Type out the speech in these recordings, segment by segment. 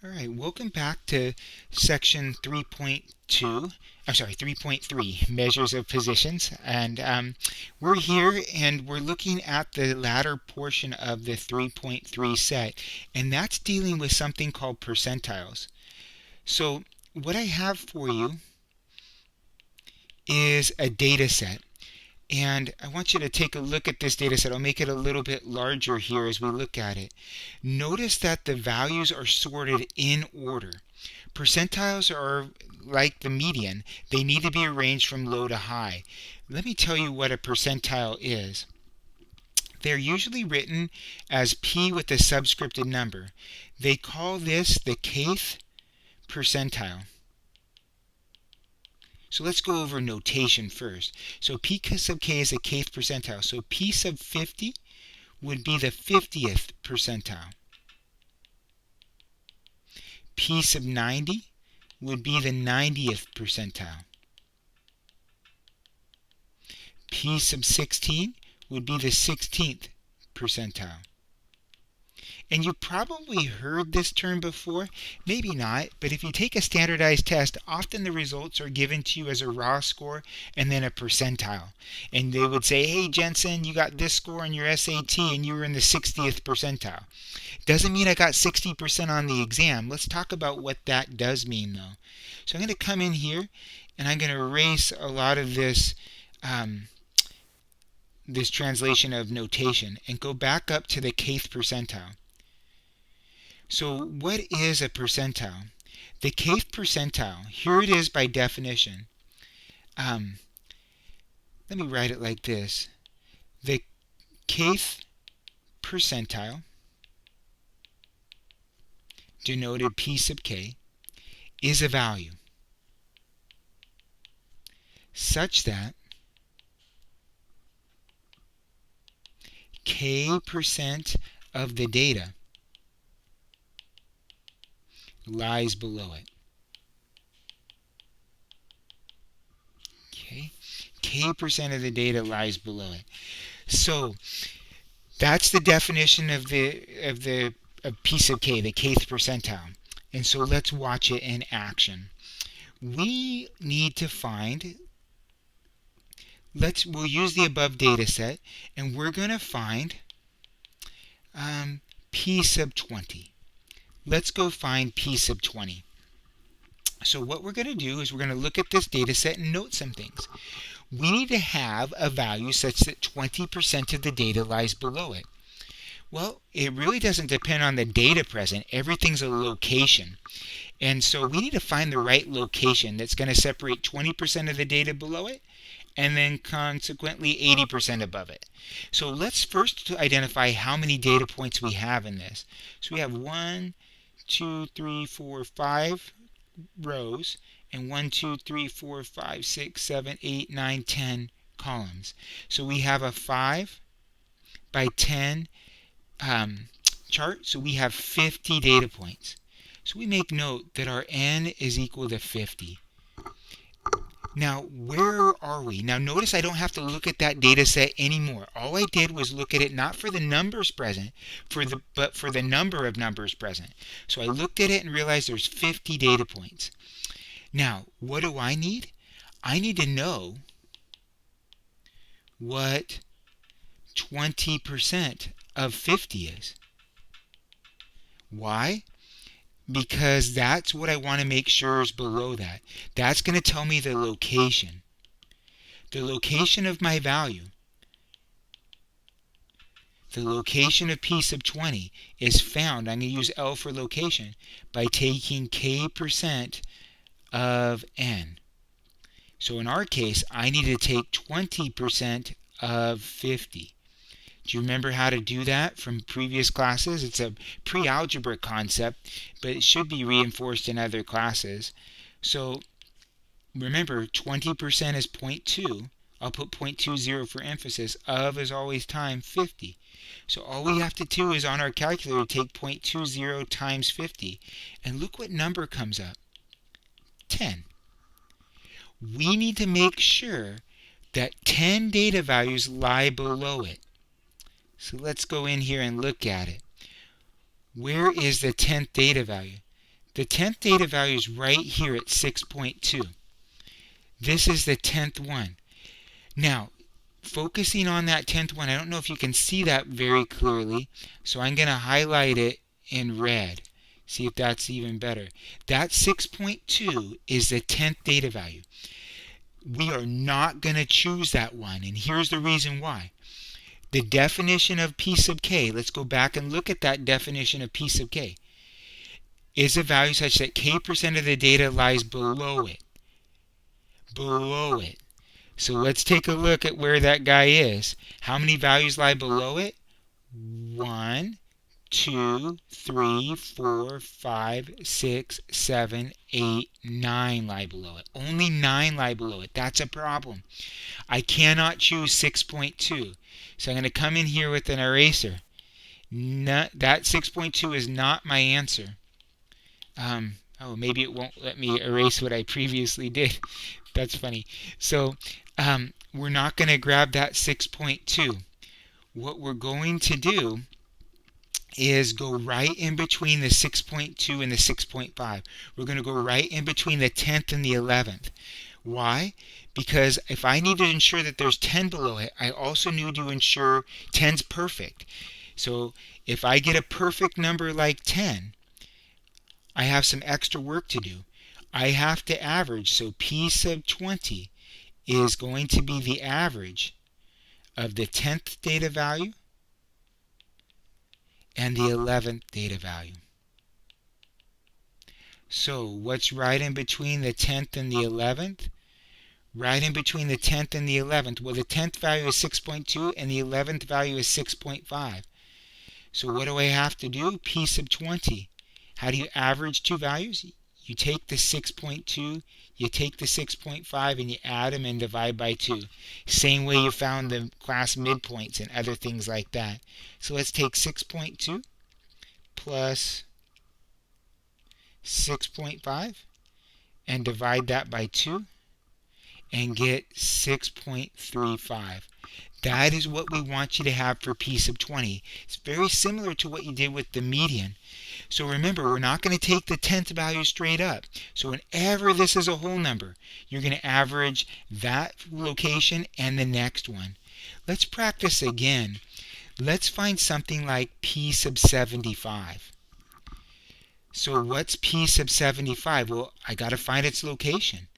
All right, welcome back to section 3.2. I'm sorry, 3.3, measures of positions. And we're here and we're looking at the latter portion of the 3.3 set, and that's dealing with something called percentiles. So what I have for you is a data set. And I want you to take a look at this data set. I'll make it a little bit larger here as we look at it. Notice that the values are sorted in order. Percentiles are like the median. They need to be arranged from low to high. Let me tell you what a percentile is. They're usually written as p with a subscripted number. They call this the kth percentile. So let's go over notation first. So p sub k is a kth percentile. So p sub 50 would be the 50th percentile. P sub 90 would be the 90th percentile. P sub 16 would be the 16th percentile. And you probably heard this term before, maybe not, but if you take a standardized test, often the results are given to you as a raw score and then a percentile. And they would say, hey Jensen, you got this score on your SAT and you were in the 60th percentile. Doesn't mean I got 60% on the exam. Let's talk about what that does mean though. So I'm going to come in here and I'm going to erase a lot of this this translation of notation and go back up to the kth percentile. So what is a percentile? The kth percentile, here it is by definition. Let me write it like this. The kth percentile, denoted p sub k, is a value such that k% of the data lies below it. Okay, k% of the data lies below it. So that's the definition of p sub k, the kth percentile. And so let's watch it in action. We need to find. We'll use the above data set, and we're going to find p sub 20. Let's go find p sub 20. So what we're going to do is we're going to look at this data set and note some things. We need to have a value such that 20% of the data lies below it. Well, it really doesn't depend on the data present. Everything's a location. And so we need to find the right location that's going to separate 20% of the data below it and then consequently 80% above it. So let's first identify how many data points we have in this. So we have 1, 2, 3, 4, 5 rows and 1, 2, 3, 4, 5, 6, 7, 8, 9, 10 columns. So we have a 5 by 10 chart. So we have 50 data points. So we make note that our n is equal to 50. Now, where are we? Now, notice I don't have to look at that data set anymore. All I did was look at it not for the numbers present, but for the number of numbers present. So I looked at it and realized there's 50 data points. Now, what do I need? I need to know what 20% of 50 is. Why? Because that's what I want to make sure is below that. That's going to tell me the location. The location of my value. The location of p sub 20 is found, I'm going to use L for location, by taking k% of n. So in our case, I need to take 20% of 50. Do you remember how to do that from previous classes? It's a pre-algebra concept, but it should be reinforced in other classes. So remember, 20% is 0.2. I'll put 0.20 for emphasis. Of is always times 50. So all we have to do is on our calculator take 0.20 times 50. And look what number comes up. 10. We need to make sure that 10 data values lie below it. So let's go in here and look at it. Where is the 10th data value? The 10th data value is right here at 6.2. This is the 10th one. Now, focusing on that 10th one, I don't know if you can see that very clearly, so I'm going to highlight it in red. See if that's even better. That 6.2 is the 10th data value. We are not going to choose that one, and here's the reason why. The definition of P sub k, let's go back and look at that definition of P sub k, is a value such that k% of the data lies below it. Below it. So let's take a look at where that guy is. How many values lie below it? 1, 2, 3, 4, 5, 6, 7, 8, 9 lie below it. Only 9 lie below it. That's a problem. I cannot choose 6.2. So I'm going to come in here with an eraser. That 6.2 is not my answer. Oh, maybe it won't let me erase what I previously did. That's funny. So we're not going to grab that 6.2. What we're going to do is go right in between the 6.2 and the 6.5. We're going to go right in between the 10th and the 11th. Why? Because if I need to ensure that there's 10 below it, I also need to ensure 10's perfect. So if I get a perfect number like 10, I have some extra work to do. I have to average, so P sub 20 is going to be the average of the 10th data value and the 11th data value. So what's right in between the 10th and the 11th? Right in between the 10th and the 11th, well, the 10th value is 6.2 and the 11th value is 6.5. So what do I have to do? P sub 20. How do you average two values? You take the 6.2, you take the 6.5, and you add them and divide by 2. Same way you found the class midpoints and other things like that. So let's take 6.2 plus 6.5 and divide that by 2 and get 6.35. That is what we want you to have for P sub 20. It's very similar to what you did with the median. So remember, we're not going to take the 10th value straight up. So whenever this is a whole number, you're going to average that location and the next one. Let's practice again. Let's find something like P sub 75. So what's P sub 75? Well, I got to find its location.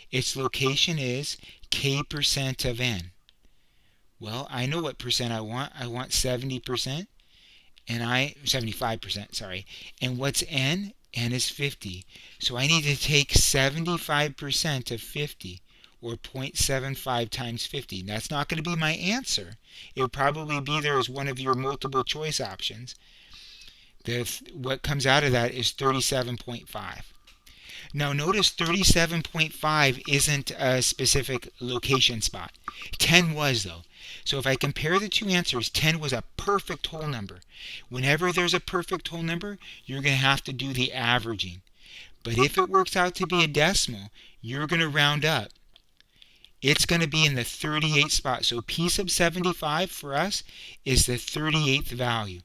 Its location is k% of n. Well, I know what percent I want. I want 70%. And 75%, sorry. And what's n? N is 50. So I need to take 75% of 50, or 0.75 times 50. That's not going to be my answer. It would probably be there as one of your multiple choice options. What comes out of that is 37.5. Now notice 37.5 isn't a specific location spot. 10 was though. So if I compare the two answers, 10 was a perfect whole number. Whenever there's a perfect whole number, you're going to have to do the averaging. But if it works out to be a decimal, you're going to round up. It's going to be in the 38th spot. So P sub 75 for us is the 38th value.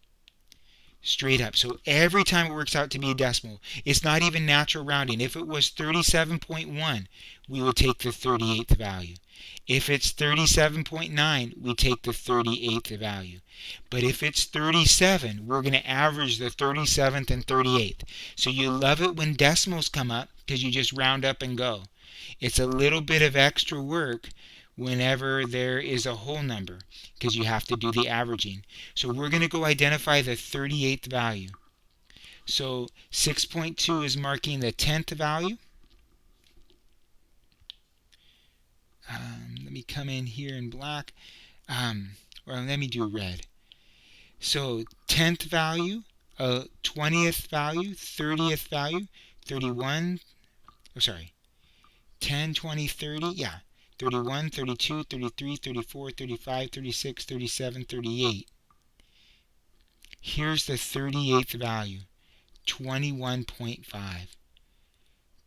Straight up. So every time it works out to be a decimal, it's not even natural rounding. If it was 37.1, we would take the 38th value. If it's 37.9, we take the 38th value. But if it's 37, we're going to average the 37th and 38th. So you love it when decimals come up because you just round up and go. It's a little bit of extra work whenever there is a whole number because you have to do the averaging. So we're going to go identify the 38th value. So 6.2 is marking the 10th value. Let me come in here in black, or let me do red. So 10th value, 20th value, 30th value, 31, oh sorry, 10, 20, 30, yeah, 31, 32, 33, 34, 35, 36, 37, 38. Here's the 38th value, 21.5.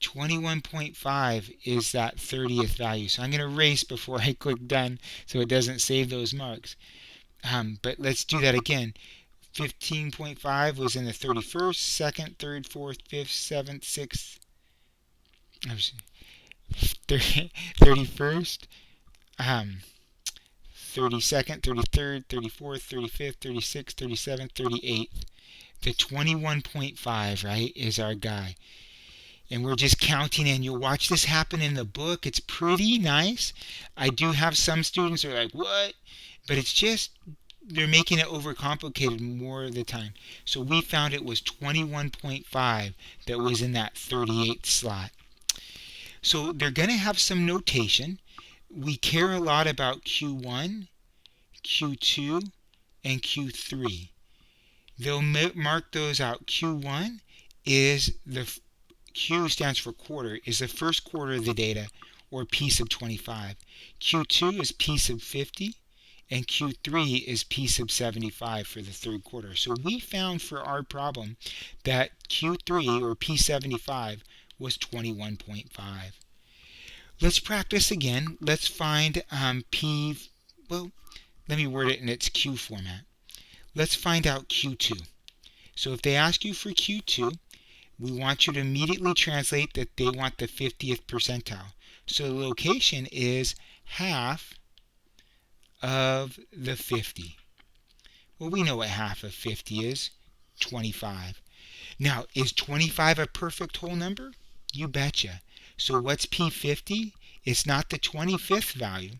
21.5 is that 30th value. So I'm going to erase before I click done so it doesn't save those marks. But let's do that again. 15.5 was in the 31st, 2nd, 3rd, 4th, 5th, 7th, 6th, 31st, 32nd, 33rd, 34th, 35th, 36th, 37th, 38th. The 21.5, right, is our guy. And we're just counting in. You'll watch this happen in the book. It's pretty nice. I do have some students who are like, what? But it's just, they're making it overcomplicated more of the time. So we found it was 21.5 that was in that 38th slot. So they're going to have some notation. We care a lot about Q1, Q2, and Q3. They'll mark those out. Q1 is Q stands for quarter, is the first quarter of the data, or P sub 25. Q2 is P sub 50, and Q3 is P sub 75 for the third quarter. So we found for our problem that Q3, or P 75, was 21.5. Let's practice again. Let's find P, well, let me word it in its Q format. Let's find out Q2. So if they ask you for Q2, we want you to immediately translate that they want the 50th percentile. So the location is half of the 50. Well, we know what half of 50 is, 25. Now, is 25 a perfect whole number? You betcha. So what's P50? It's not the 25th value,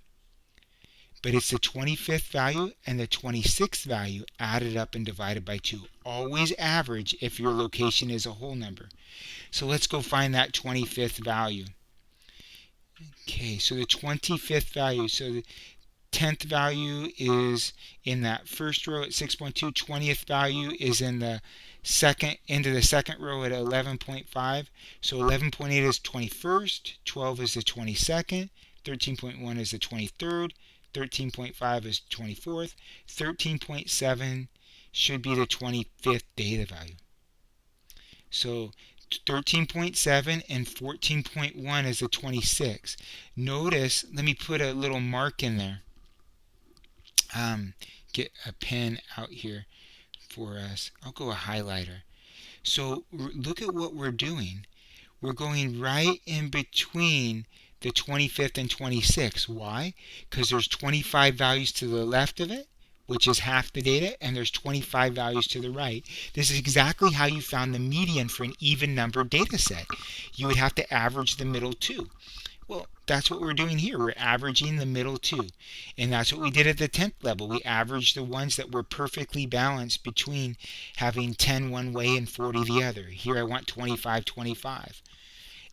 but it's the 25th value and the 26th value added up and divided by 2. Always average if your location is a whole number. So let's go find that 25th value. Okay, so the 25th value, so the 10th value is in that first row at 6.2. 20th value is in the second, into the second row at 11.5. So 11.8 is 21st, 12 is the 22nd, 13.1 is the 23rd, 13.5 is 24th, 13.7 should be the 25th data value. So 13.7 and 14.1 is the 26th. Notice, let me put a little mark in there. Get a pen out here for us. I'll go a highlighter. So look at what we're doing. We're going right in between the 25th and 26th. Why? Because there's 25 values to the left of it, which is half the data, and there's 25 values to the right. This is exactly how you found the median for an even number data set. You would have to average the middle two. Well, that's what we're doing here. We're averaging the middle two. And that's what we did at the 10th level. We averaged the ones that were perfectly balanced between having 10 one way and 40 the other. Here I want 25, 25.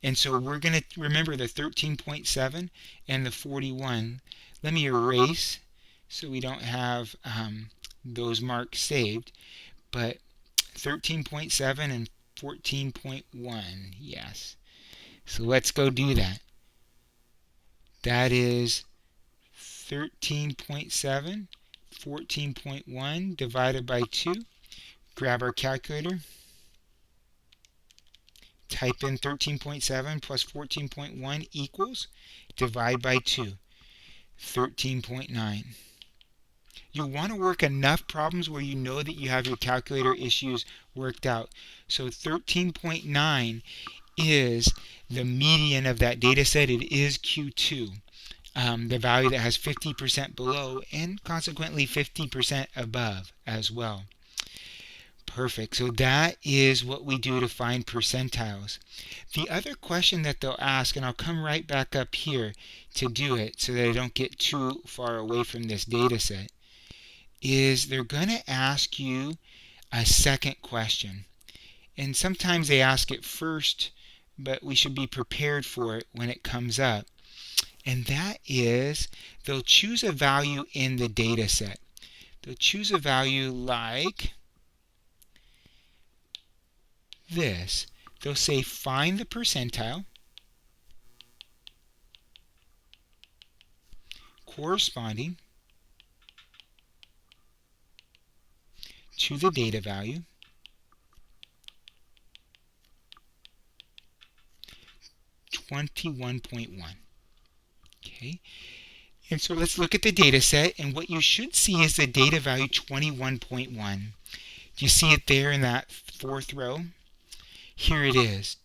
And so we're going to remember the 13.7 and the 41. Let me erase so we don't have those marks saved. But 13.7 and 14.1, yes. So let's go do that. That is 13.7, 14.1 divided by 2. Grab our calculator. Type in 13.7 plus 14.1 equals, divide by 2, 13.9. You want to work enough problems where you know that you have your calculator issues worked out. So 13.9 is the median of that data set. It is Q2, the value that has 50% below and consequently 50% above as well. Perfect. So that is what we do to find percentiles. The other question that they'll ask, and I'll come right back up here to do it so that I don't get too far away from this data set, is they're going to ask you a second question. And sometimes they ask it first, but we should be prepared for it when it comes up. And that is, they'll choose a value in the data set. They'll choose a value like this. They'll say find the percentile corresponding to the data value (21.1). Okay, and so let's look at the data set, and what you should see is the data value 21.1. Do you see it there in that fourth row? Here it is,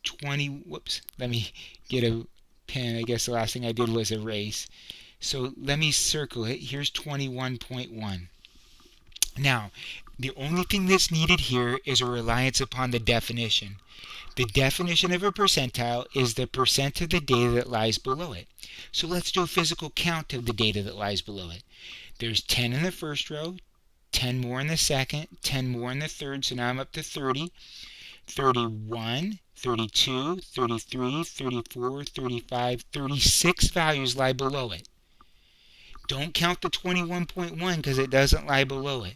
whoops, let me get a pen. I guess the last thing I did was erase. So let me circle it. Here's 21.1. Now, the only thing that's needed here is a reliance upon the definition. The definition of a percentile is the percent of the data that lies below it. So let's do a physical count of the data that lies below it. There's 10 in the first row, 10 more in the second, 10 more in the third, so now I'm up to 30. 31, 32, 33, 34, 35, 36 values lie below it. Don't count the 21.1 because it doesn't lie below it.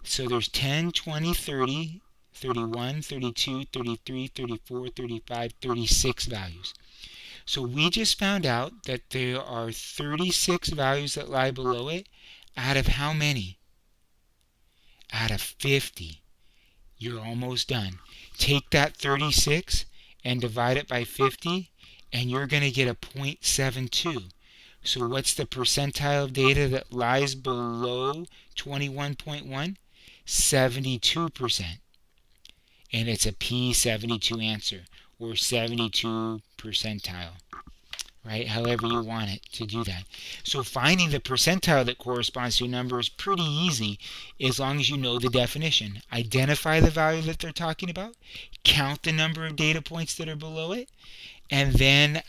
So there's 10, 20, 30, 31, 32, 33, 34, 35, 36 values. So we just found out that there are 36 values that lie below it out of how many? Out of 50. You're almost done. Take that 36 and divide it by 50, and you're going to get a 0.72. So what's the percentile of data that lies below 21.1? 72%. And it's a P72 answer, or 72 percentile. Right? However you want it to do that. So finding the percentile that corresponds to a number is pretty easy as long as you know the definition. Identify the value that they're talking about, count the number of data points that are below it, and then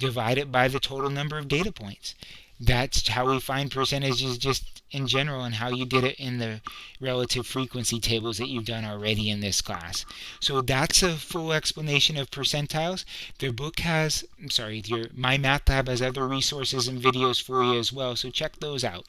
divide it by the total number of data points. That's how we find percentages just in general, and how you did it in the relative frequency tables that you've done already in this class. So that's a full explanation of percentiles. The book has, My Math Lab has other resources and videos for you as well, so check those out.